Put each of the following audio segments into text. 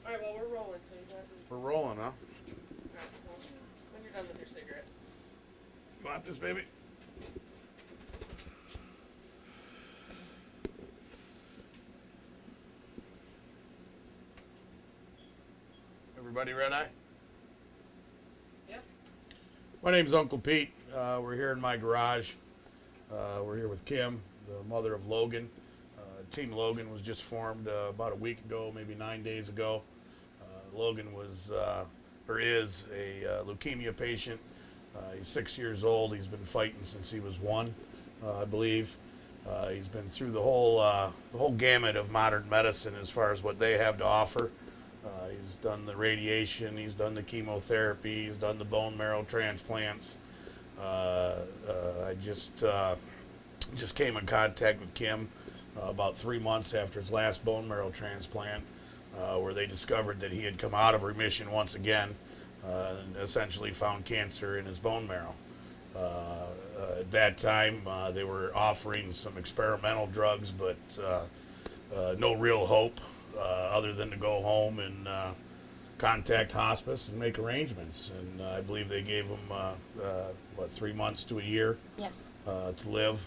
All right, well, we're rolling, so you got We're rolling, huh? when you're done with your cigarette. You want this, baby? Everybody red-eye? Yep. My name's Uncle Pete. We're here in my garage. We're here with Kim, the mother of Logan. Team Logan was just formed about a week ago, maybe 9 days ago. Logan was, or is, a leukemia patient. He's 6 years old. He's been fighting since he was one, I believe. He's been through the whole gamut of modern medicine as far as what they have to offer. He's done the radiation, he's done the chemotherapy, he's done the bone marrow transplants. I just came in contact with Kim about 3 months after his last bone marrow transplant, where they discovered that he had come out of remission once again and essentially found cancer in his bone marrow. At that time, they were offering some experimental drugs, but no real hope other than to go home and contact hospice and make arrangements. And I believe they gave him, 3 months to a year Yes. to live.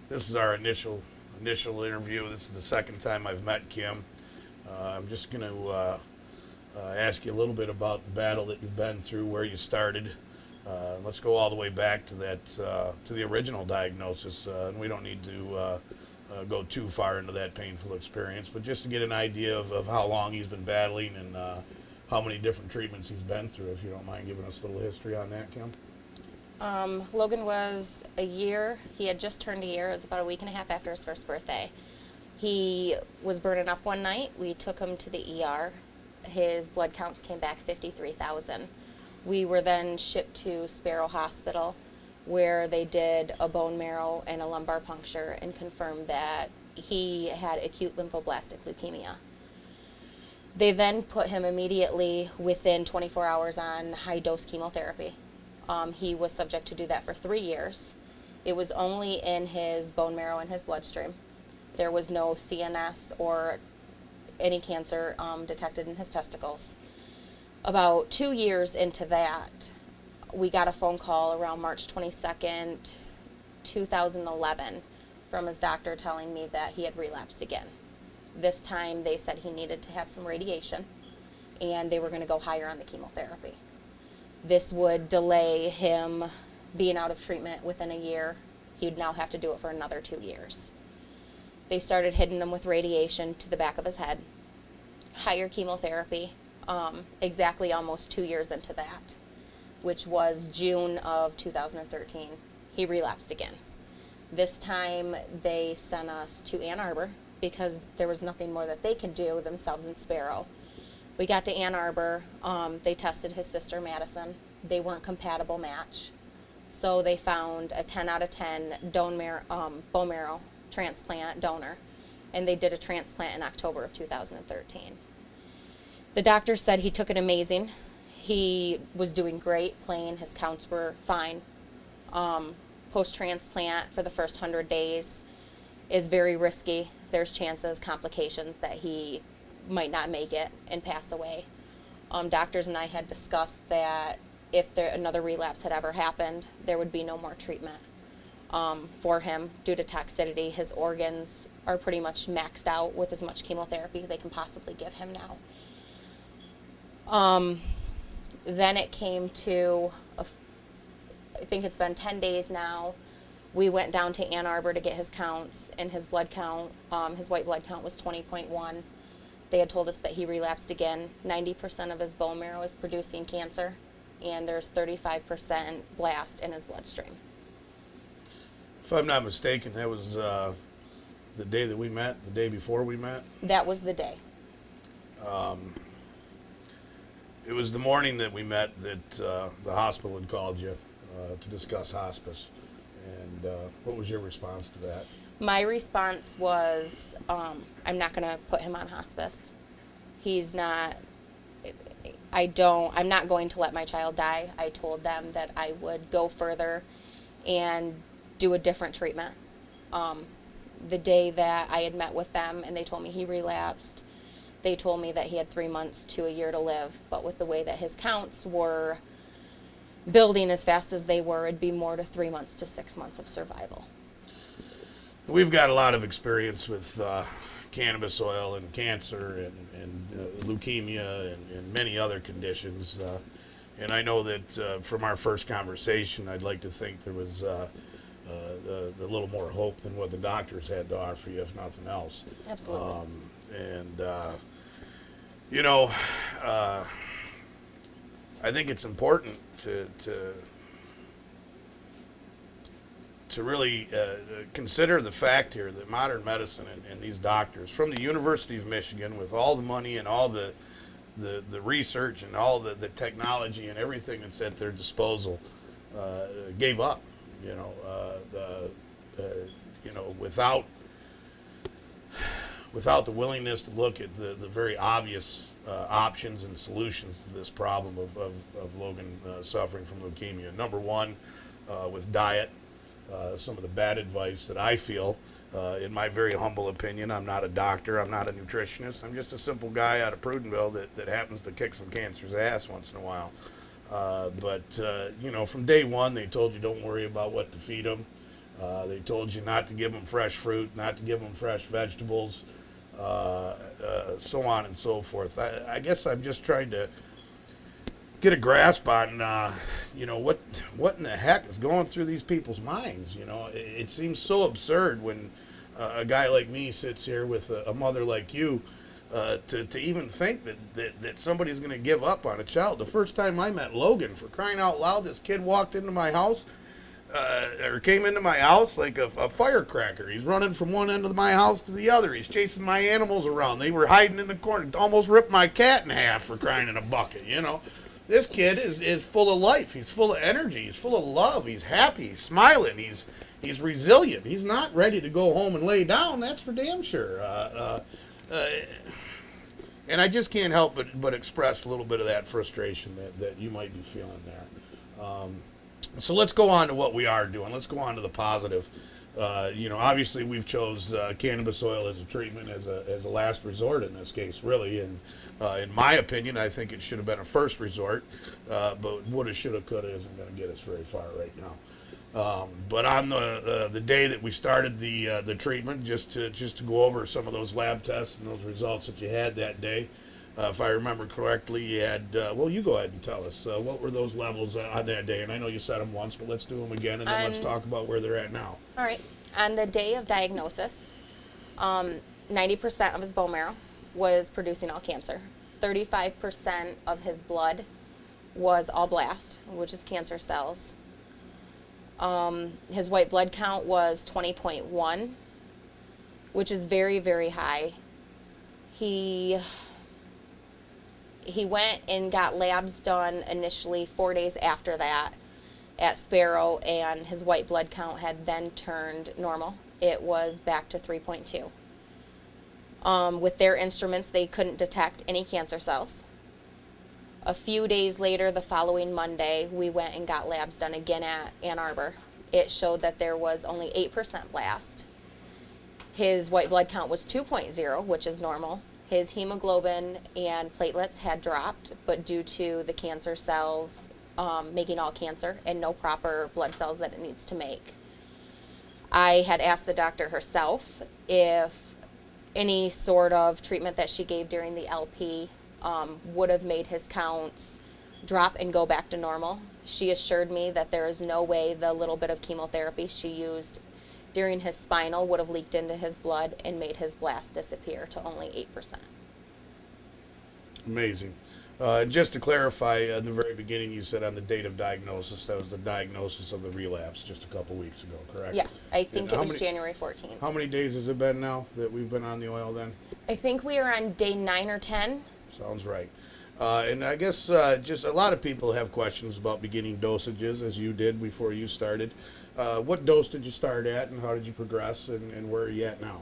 This is our initial interview. This is the second time I've met Kim. I'm just going to ask you a little bit about the battle that you've been through, where you started. Let's go all the way back to that to the original diagnosis, and we don't need to go too far into that painful experience, but just to get an idea of how long he's been battling and how many different treatments he's been through, if you don't mind giving us a little history on that, Kim. Logan was a year. He had just turned a year. It was about a week and a half after his first birthday. He was burning up one night. We took him to the ER. His blood counts came back 53,000. We were then shipped to Sparrow Hospital, where they did a bone marrow and a lumbar puncture and confirmed that he had acute lymphoblastic leukemia. They then put him immediately within 24 hours on high-dose chemotherapy. He was subject to do that for 3 years. It was only in his bone marrow and his bloodstream. There was no CNS or any cancer detected in his testicles. About 2 years into that, we got a phone call around March 22nd, 2011, from his doctor telling me that he had relapsed again. This time they said he needed to have some radiation, and they were going to go higher on the chemotherapy. This would delay him being out of treatment within a year. He would now have to do it for another 2 years. They started hitting him with radiation to the back of his head, higher chemotherapy, exactly almost 2 years into that, which was June of 2013. He relapsed again. This time they sent us to Ann Arbor because there was nothing more that they could do themselves in Sparrow. We got to Ann Arbor. They tested his sister, Madison. They weren't compatible match. So they found a 10 out of 10 bone marrow transplant donor, and they did a transplant in October of 2013. The doctor said he took it amazing. He was doing great, playing. His counts were fine. Post-transplant for the first 100 days is very risky. There's chances, complications that he might not make it and pass away. Doctors and I had discussed that if another relapse had ever happened, there would be no more treatment for him due to toxicity. His organs are pretty much maxed out with as much chemotherapy they can possibly give him now. Then it came to, I think it's been 10 days now. We went down to Ann Arbor to get his counts, and his blood count, his white blood count was 20.1. They had told us that he relapsed again. 90% of his bone marrow is producing cancer, and there's 35% blast in his bloodstream. If I'm not mistaken, that was the day that we met, the day before we met. That was the day. It was the morning that we met that the hospital had called you to discuss hospice. And what was your response to that? My response was, I'm not going to put him on hospice. I'm not going to let my child die. I told them that I would go further and do a different treatment. The day that I had met with them and they told me he relapsed, they told me that he had 3 months to a year to live, but with the way that his counts were building as fast as they were, it'd be more to 3 months to 6 months of survival. We've got a lot of experience with cannabis oil and cancer and leukemia and many other conditions. And I know that from our first conversation, I'd like to think there was a little more hope than what the doctors had to offer you, if nothing else. Absolutely. You know, I think it's important to really consider the fact here that modern medicine and these doctors from the University of Michigan, with all the money and all the research and all the technology and everything that's at their disposal, gave up. Without the willingness to look at the very obvious options and solutions to this problem of Logan suffering from leukemia. Number one, with diet. Some of the bad advice that I feel, in my very humble opinion, I'm not a doctor, I'm not a nutritionist, I'm just a simple guy out of Prudenville that happens to kick some cancer's ass once in a while. From day one, they told you don't worry about what to feed them. They told you not to give them fresh fruit, not to give them fresh vegetables, so on and so forth. I guess I'm just trying to get a grasp on, what in the heck is going through these people's minds. It seems so absurd when a guy like me sits here with a mother like you, to even think that somebody's going to give up on a child. The first time I met Logan, for crying out loud, this kid walked into my house, or came into my house like a firecracker. He's running from one end of my house to the other. He's chasing my animals around. They were hiding in the corner. Almost ripped my cat in half, for crying in a bucket, This kid is full of life. He's full of energy. He's full of love. He's happy. He's smiling. He's resilient. He's not ready to go home and lay down. That's for damn sure. And I just can't help but express a little bit of that frustration that you might be feeling there. So let's go on to what we are doing. Let's go on to the positive. Obviously we've chose cannabis oil as a treatment, as a last resort in this case, really. And in my opinion, I think it should have been a first resort, but woulda, shoulda, coulda isn't going to get us very far right now. But on the day that we started the treatment, just to go over some of those lab tests and those results that you had that day, if I remember correctly, you had, you go ahead and tell us, what were those levels on that day? And I know you said them once, but let's do them again, and then let's talk about where they're at now. All right. On the day of diagnosis, 90% of his bone marrow was producing all cancer. 35% of his blood was all blast, which is cancer cells. His white blood count was 20.1, which is very, very high. He went and got labs done initially 4 days after that at Sparrow, and his white blood count had then turned normal. It was back to 3.2. With their instruments, they couldn't detect any cancer cells. A few days later, the following Monday, we went and got labs done again at Ann Arbor. It showed that there was only 8% blast. His white blood count was 2.0, which is normal. His hemoglobin and platelets had dropped, but due to the cancer cells making all cancer and no proper blood cells that it needs to make. I had asked the doctor herself if any sort of treatment that she gave during the LP would have made his counts drop and go back to normal. She assured me that there is no way the little bit of chemotherapy she used during his spinal would have leaked into his blood and made his blast disappear to only 8%. Amazing. Just to clarify, in the very beginning, you said on the date of diagnosis, that was the diagnosis of the relapse just a couple weeks ago, correct? Yes, I think it was January 14th. How many days has it been now that we've been on the oil then? I think we are on day 9 or 10. Sounds right. And I guess just a lot of people have questions about beginning dosages, as you did before you started. What dose did you start at, and how did you progress, and where are you at now?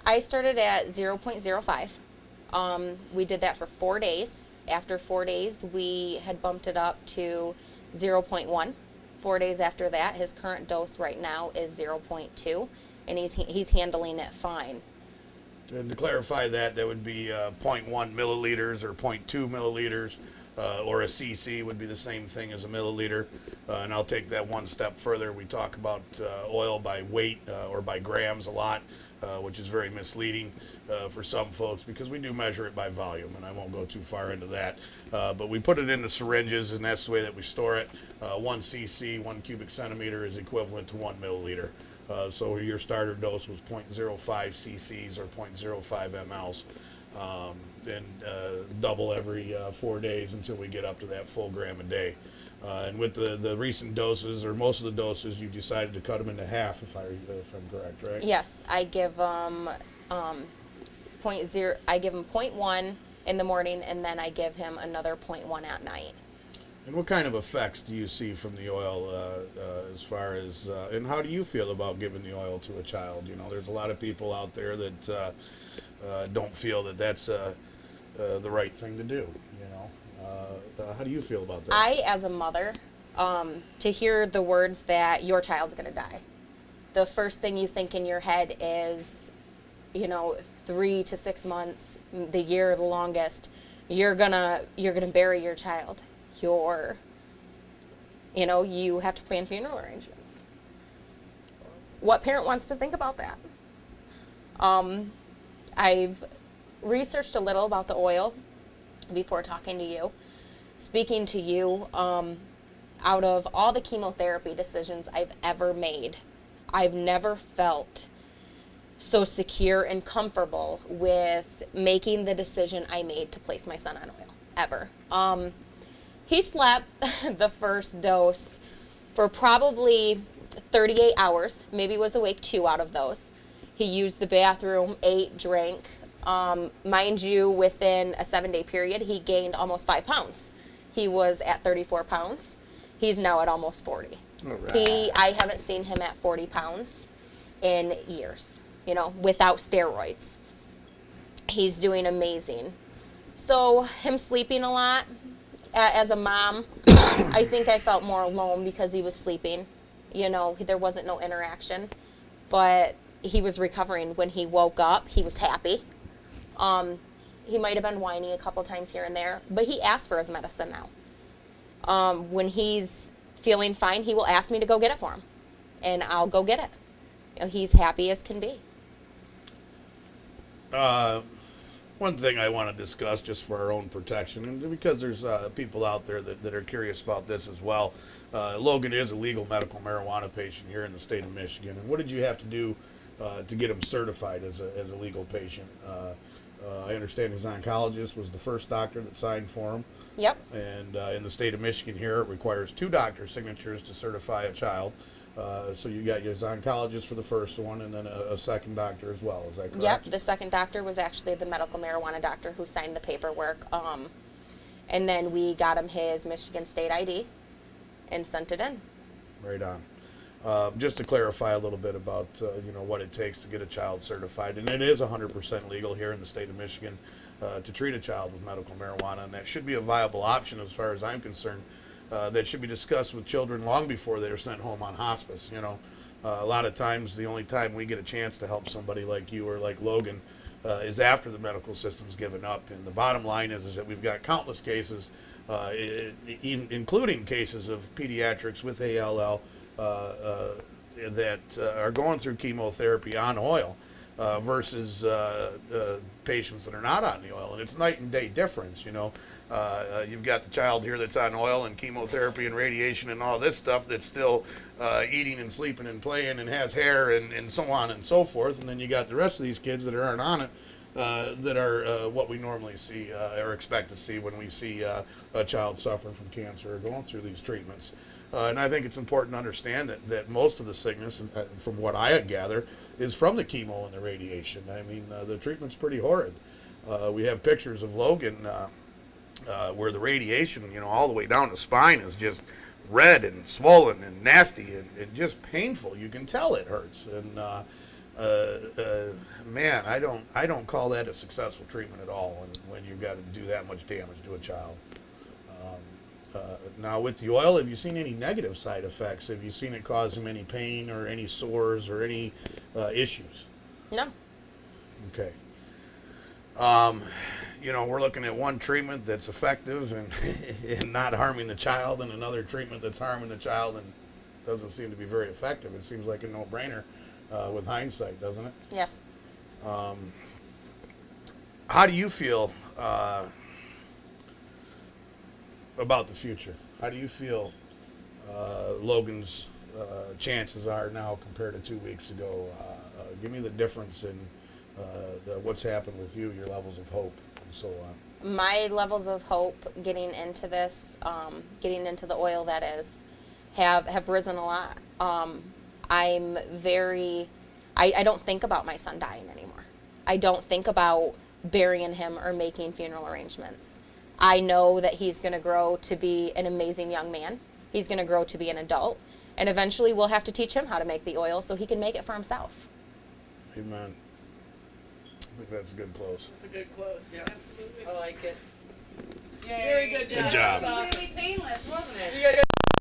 I started at 0.05. We did that for 4 days. After 4 days, we had bumped it up to 0.1. 4 days after that, his current dose right now is 0.2, and he's handling it fine. And to clarify that, that would be 0.1 milliliters or 0.2 milliliters, or a cc would be the same thing as a milliliter. And I'll take that one step further. We talk about oil by weight or by grams a lot, which is very misleading for some folks because we do measure it by volume, and I won't go too far into that. But we put it into syringes, and that's the way that we store it. 1 cc, 1 cubic centimeter is equivalent to 1 milliliter. So your starter dose was 0.05 cc's or 0.05 mLs, and double every 4 days until we get up to that full gram a day. And with the recent doses, or most of the doses, you decided to cut them into half, if I'm correct, right? Yes, I give them I give him 0.1 in the morning, and then I give him another 0.1 at night. And what kind of effects do you see from the oil as far as, and how do you feel about giving the oil to a child? You know, there's a lot of people out there that don't feel that that's the right thing to do, you know. How do you feel about that? I, as a mother, to hear the words that your child's going to die, the first thing you think in your head is, you know, 3 to 6 months, the year, the longest, you're gonna bury your child. You know, you have to plan funeral arrangements. What parent wants to think about that? I've researched a little about the oil before talking to you. Speaking to you, out of all the chemotherapy decisions I've ever made, I've never felt so secure and comfortable with making the decision I made to place my son on oil, ever. He slept the first dose for probably 38 hours, maybe was awake 2 out of those. He used the bathroom, ate, drank. Mind you, within a 7-day period, he gained almost 5 pounds. He was at 34 pounds. He's now at almost 40. All right. I haven't seen him at 40 pounds in years, you know, without steroids. He's doing amazing. So him sleeping a lot, as a mom, I think I felt more alone because he was sleeping. You know, there wasn't no interaction. But he was recovering. When he woke up, he was happy. He might have been whining a couple times here and there, but he asks for his medicine now. When he's feeling fine, he will ask me to go get it for him, and I'll go get it. You know, he's happy as can be. One thing I want to discuss just for our own protection, and because there's people out there that are curious about this as well. Logan is a legal medical marijuana patient here in the state of Michigan. And what did you have to do to get him certified as a legal patient? I understand his oncologist was the first doctor that signed for him. Yep. And in the state of Michigan here, it requires 2 doctor signatures to certify a child. So you got your oncologist for the first one, and then a second doctor as well. Is that correct? Yep. The second doctor was actually the medical marijuana doctor who signed the paperwork. And then we got him his Michigan State ID and sent it in. Right on. Just to clarify a little bit about what it takes to get a child certified, and it is 100% legal here in the state of Michigan to treat a child with medical marijuana, and that should be a viable option as far as I'm concerned. That should be discussed with children long before they're sent home on hospice. You know, a lot of times the only time we get a chance to help somebody like you or like Logan is after the medical system's given up. And the bottom line is that we've got countless cases, including cases of pediatrics with ALL that are going through chemotherapy on oil versus patients that are not on the oil. And it's night and day difference, you know. You've got the child here that's on oil and chemotherapy and radiation and all this stuff that's still eating and sleeping and playing and has hair and so on and so forth. And then you got the rest of these kids that aren't on it that are what we normally see or expect to see when we see a child suffering from cancer or going through these treatments. And I think it's important to understand that most of the sickness, from what I gather, is from the chemo and the radiation. I mean, the treatment's pretty horrid. We have pictures of Logan where the radiation, all the way down the spine is just red and swollen and nasty and just painful. You can tell it hurts. And man, I don't call that a successful treatment at all when you've got to do that much damage to a child. Now, with the oil, have you seen any negative side effects? Have you seen it cause him any pain or any sores or any issues? No. Okay. You know, we're looking at one treatment that's effective and, and not harming the child, and another treatment that's harming the child and doesn't seem to be very effective. It seems like a no-brainer with hindsight, doesn't it? Yes. How do you feel about the future? How do you feel Logan's chances are now compared to 2 weeks ago? Give me the difference in what's happened with you, your levels of hope, and so on. My levels of hope getting into this, getting into the oil that is, have risen a lot. I'm very, I don't think about my son dying anymore. I don't think about burying him or making funeral arrangements. I know that he's going to grow to be an amazing young man. He's going to grow to be an adult. And eventually we'll have to teach him how to make the oil so he can make it for himself. Amen. I think that's a good close. That's a good close. Yeah, absolutely. I like it. Very good job. Good job. That's awesome. Really painless, wasn't it? You guys